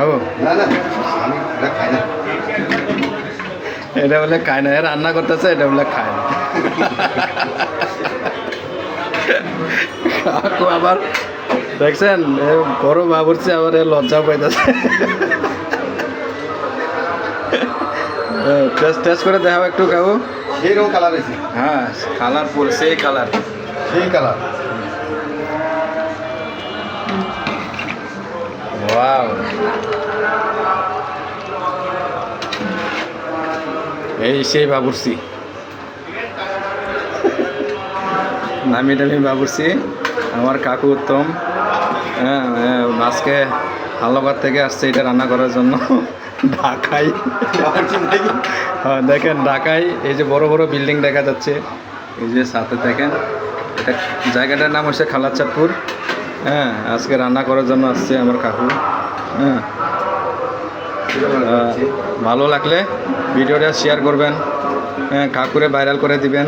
খাবো? না না আমি এটা খাই না। এটা বলে খায় না, রান্না করতেছে, এটা বলে খায় না। কাকু আবার দেখছেন বড় বাবুর্চি আবার লজ্জা পাইতেছে। টেস্ট করে দেখাও একটু কাকু। সেইরকম কালার হয়েছে, হ্যাঁ কালারফুল, সেই কালার। সেই কালার। ওয়াও, এই সেই বাবুর্চি, নামি টামি বাবুর্চি আমার কাকু উত্তম। হ্যাঁ আজকে হালবাদ থেকে আসছে এটা রান্না করার জন্য। ঢাকায়, হ্যাঁ দেখেন ঢাকায় এই যে বড় বড় বিল্ডিং দেখা যাচ্ছে, এই যে সাথে দেখেন এটা জায়গাটার নাম হচ্ছে খালাচাঁদপুর। হ্যাঁ আজকে রান্না করার জন্য আসছে আমার কাকু। হ্যাঁ ভালো লাগলে ভিডিওটা শেয়ার করবেন, হ্যাঁ কাকুরে ভাইরাল করে দিবেন।